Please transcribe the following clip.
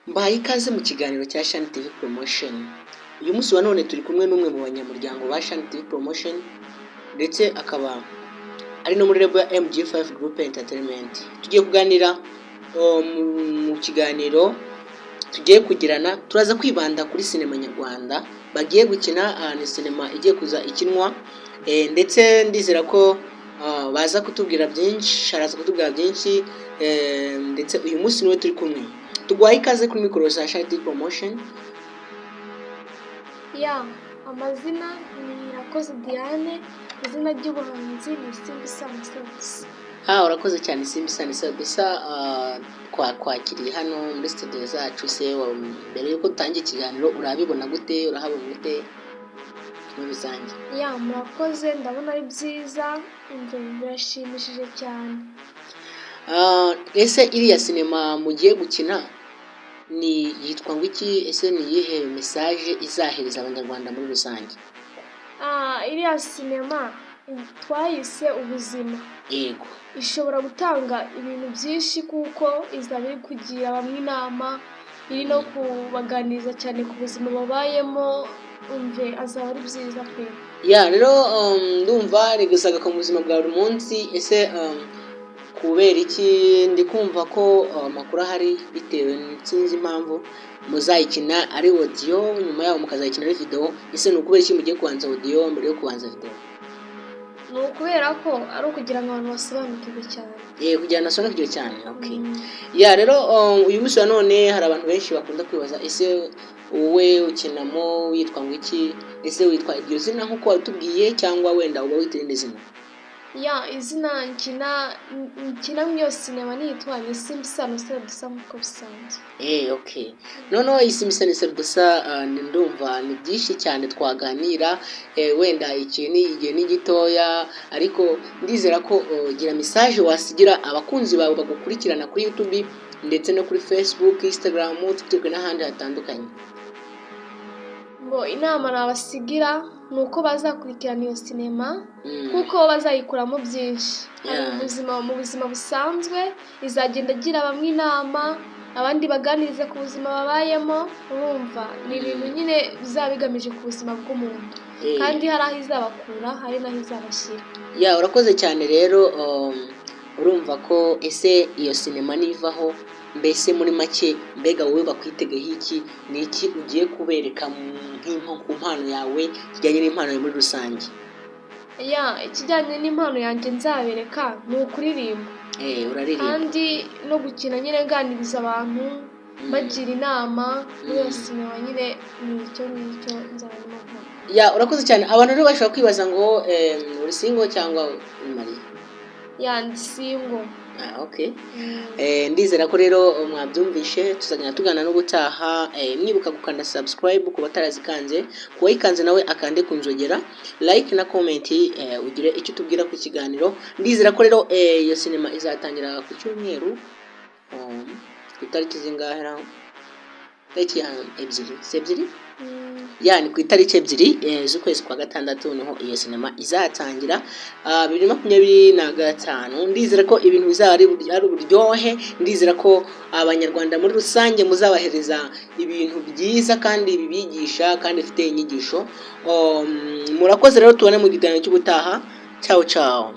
Mbahaye ikaze mu kiganiro cya Shani TV Promotion. Uyu munsi wa none turi kumwe n'umwe mu banyamuryango ba Shani TV Promotion ndetse akaba ari no muri label ya MG5 Group Entertainment. Tugiye kuganira mu kiganiro tugiye kugirana, turaza kwibanda kuri sinema nyarwanda bagiye gukina. Ni sinema igiye kuza ikinwa ndetse ndizera ko baza kutubwira byinshi, araza kutubwira byinshi ndetse uyu munsi niwe turi kumwe. Tuguhaye ikaze kuri mikoro za Shani TV Promotion. Amazina ni Irakoze Diane, izina ry'ubuhanzi ni Simbi Sani Sabisa. Urakoze cyane Simbi Sani Sabisa, kwakiriye hano muri studio zacu. Se mbere yuko dutangira ikiganiro urabibona gute, urahabona gute muri rusange? Murakoze, ndabona ari byiza, birashimishije cyane. Ese iriya sinema mugiye gukina ni yitwa ngo iki? Ese ni iyihe message izahereza abanyarwanda muri rusange? Iriya sinema twayise ubuzima. Yego. Ishobora gutanga ibintu byinshi kuko izaba iri kugira bamwe inama, iri no kubaganiriza cyane ku buzima babayemo, azaba ari byiza pe. Rero ndumva rigasaga ku buzima bwa buri munsi. Ese kubera iki ndi kumva ko amakuru ahari bitewe n'insinzi impamvu muzayikina ari audio, nyuma yaho mukazayikina ari video? Ese ni ukubera iki mugiye kubanza audio mbere yo kubanza video? Ni ukubera ko ari ukugira ngo abantu basobanukirwe cyane. Kugira ngo nasobanukirwe cyane. Okay. Rero uyu munsi wa none hari abantu benshi bakunda kwibaza, ese wowe ukinamo witwa ngo iki? Ese witwa iryo zina nk'uko watubwiye cyangwa wenda uba witwa irindi zina? Izina nkina mu iyo sinema nitwa ni Simbi Sani Sabisa nk'uko bisanzwe. Okay. Noneho iyi Simbi Sani Sabisa ndumva ni byinshi cyane twaganira, wenda igihe ni gitoya, ariko ndizera ko gira message wasigira abakunzi bawe bagukurikirana kuri YouTube ndetse no kuri Facebook, Instagram, TikTok n'ahandi hatandukanye. Inama nabasigira ni uko bazakurikirana iyo sinema kuko bazayikuramo byinshi. Mu buzima busanzwe izagenda agira bamwe inama, abandi baganiriza ku buzima babayemo. Urumva ni ibintu nyine bizaba bigamije ku buzima bw'umuntu, kandi hari aho izabakura, hari n'aho izabashyira. Urakoze cyane rero. Urumva ko ese iyo sinema nivaho, mbese muri make mbega wowe bakwitegeho iki? Ni iki ugiye kubereka ku mpano yawe kijyanye n'impano yawe muri rusange? Ikijyanye n'impano yanjye nzabereka ni ukuririmba. Uraririmba kandi no gukina nyine nganiriza abantu, bagira inama. Muri iyo sinema nyine ni icyo ngicyo nzabona. Urakoze cyane. Abantu rero bashobora kwibaza ngo uri single cyangwa uri mariye? Ndi single. Okay. Ndizera ko rero mwabyumvishe. Tuzagenda tugana no gutaha. Mwibuka gukanda subscribe ku batarazikanze, kuwayikanze nawe akande kunzogera, like na comment, ugire icyo tubwira ku kiganiro. Ndizera ko rero iyo sinema izatangira ku cyumweru ku itariki zingahera, tariki ya 2 ni ku itariki 2 z'ukwezi kwa gatandatu niho iyo sinema izatangira 2025. Ndizera ko ibintu bizaba ari uburyohe. Ndizera ko abanyarwanda muri rusange muzabahereza ibintu byiza kandi bibigisha kandi bifite inyigisho. Murakoze rero, tubone mu kiganiro cy'ubutaha. Ciao ciao.